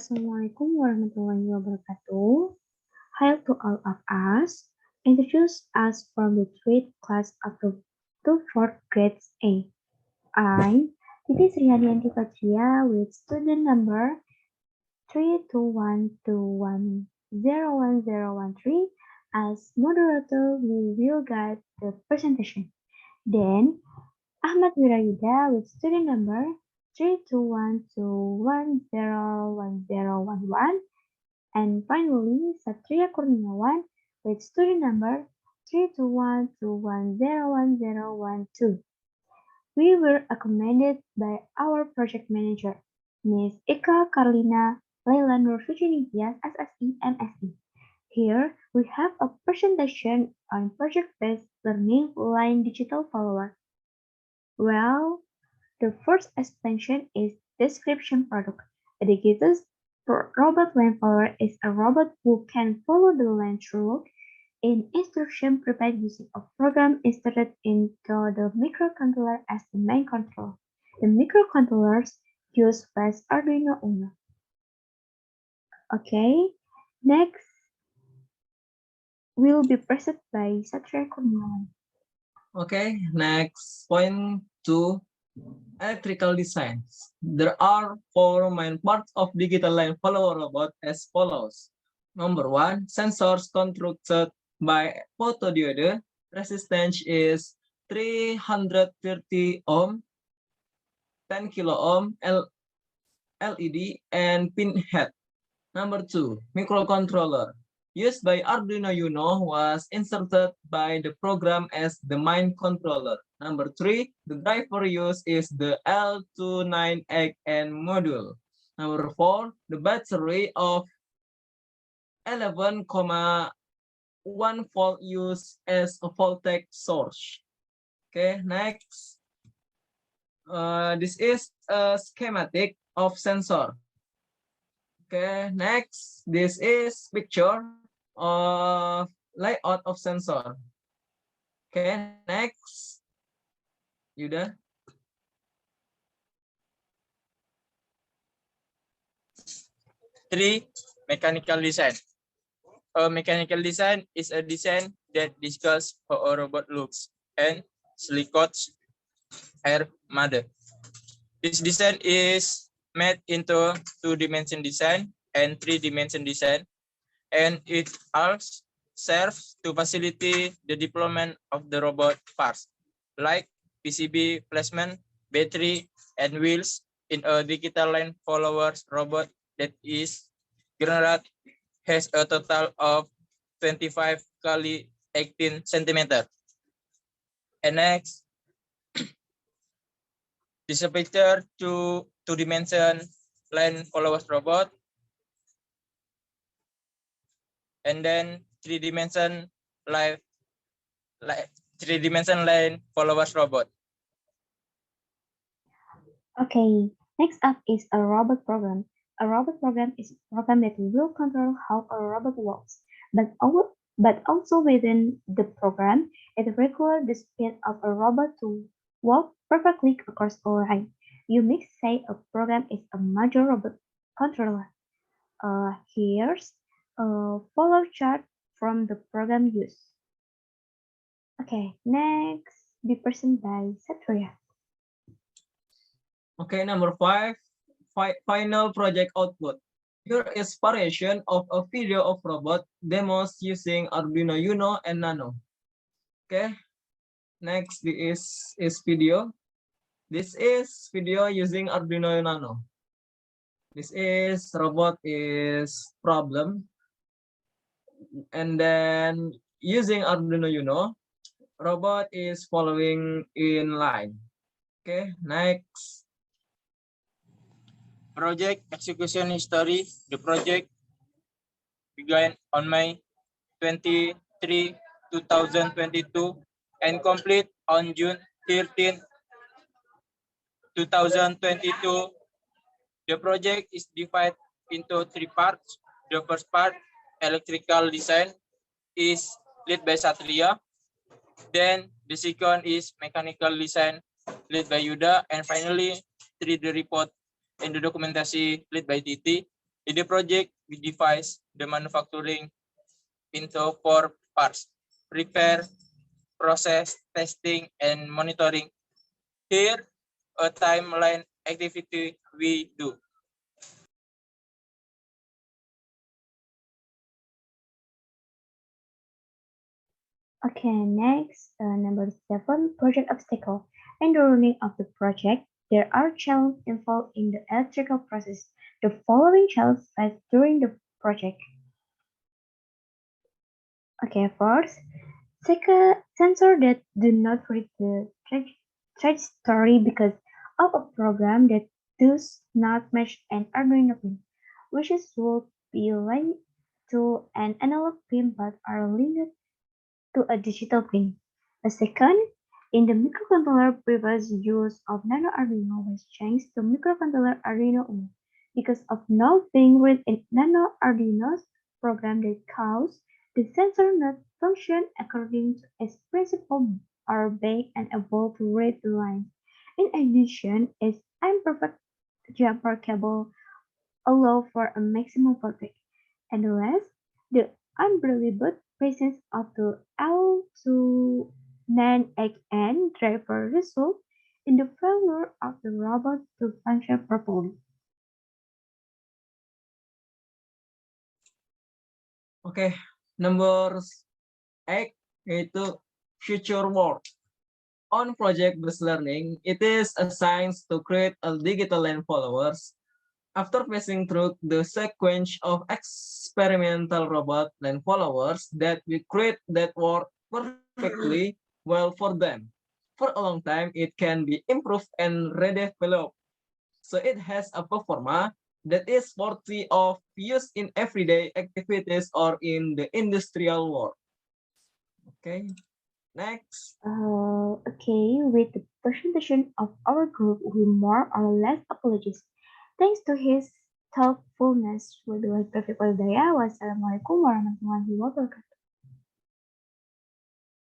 Assalamualaikum warahmatullahi wabarakatuh. Hi to all of us. Introduce us from the third class up to fourth grade A. I'm Titi Srihadianti Patria with student number 32121011013. As moderator, we will guide the presentation. Then, Ahmad Wirayuda with student number 32121011011. And finally, Satria Kurniawan with student number 32121011012. We were accompanied by our project manager, Ms. Eka Carlina Laila Nurfujini Diaz, SSE, MSE. Here, we have a presentation on project-based learning line digital follower. Well, the first expansion is description product. A digital robot line follower is a robot who can follow the line through an instruction prepared using a program inserted into the microcontroller as the main control. The microcontrollers use flash Arduino Uno. Okay, next will be presented by Satria Kurniawan. Okay, next point 2, electrical designs. There are 4 main parts of digital line follower robot as follows. Number 1, sensors constructed by photodiode. Resistance is 330 ohm, 10 kilo ohm, LED, and pin head. Number 2, microcontroller. Used by Arduino Uno was inserted by the program as the main controller. Number 3, the driver used is the L298N module. Number 4, the battery of 11,1 volt used as a voltage source. Okay, next. This is a schematic of sensor. Okay, next. This is picture of layout of sensor. Okay, next. Yuda. Three, mechanical design. A mechanical design is a design that discusses how a robot looks and Slicot's Air Mother. This design is made into 2-dimension design and 3-dimension design, and it also serves to facilitate the deployment of the robot parts, like PCB placement, battery, and wheels in a digital line followers robot that is generate has a total of 25 x 18 centimeter. And next, this is a picture to 2-dimension line followers robot, and then 3-dimension line 3-dimension line followers robot. Okay, next up is a robot program. A robot program is a program that will control how a robot works, but also within the program, it regulates the speed of a robot to walk perfectly across a line. You may say a program is a major robot controller. Here's a follow chart from the program use. Okay, next, be presented by Satria. Okay, number 5, final project output. Here is variation of a video of robot demos using Arduino Uno and Nano. Okay, next is video. This is video using Arduino Nano. This is robot is problem. And then using Arduino Uno, robot is following in line. Okay, next. Project execution history. The project began on May 23, 2022 and complete on June 13, 2022. The project is divided into 3 parts. The first part, electrical design, is led by Satria. Then the second is mechanical design, led by Yuda. And finally, 3D report and the documentation led by Titi. In the project, we divide the manufacturing into 4 parts: prepare, process, testing, and monitoring. Here, a timeline activity we do. Okay, next, number 7, project obstacle. In the running of the project, there are challenges involved in the electrical process. The following challenges faced during the project. Okay, first, sensor that do not read the trajectory because of a program that does not match an Arduino pin, which would be linked to an analog pin but are linked to a digital pin. A second, in the microcontroller, previous use of Nano Arduino was changed to microcontroller Arduino Uno because of no being read in Nano Arduino's program that caused the sensor not function according to its principle or being unable to read the lines. In addition, its imperfect jumper cable allow for a maximum voltage. And last, the unbelievable presence of the L298N driver result in the failure of the robot to function properly. Oke, number 8 yaitu future work. On project-based learning, it is assigned to create a digital line followers. After passing through the sequence of experimental robot line followers that we create that work perfectly well for them. For a long time, it can be improved and redeveloped. So it has a performa that is worthy of use in everyday activities or in the industrial world. Okay, next. Okay, with the presentation of our group, we more or less apologize. Thanks to his thoughtfulness, we will Wassalamualaikum warahmatullahi wabarakatuh.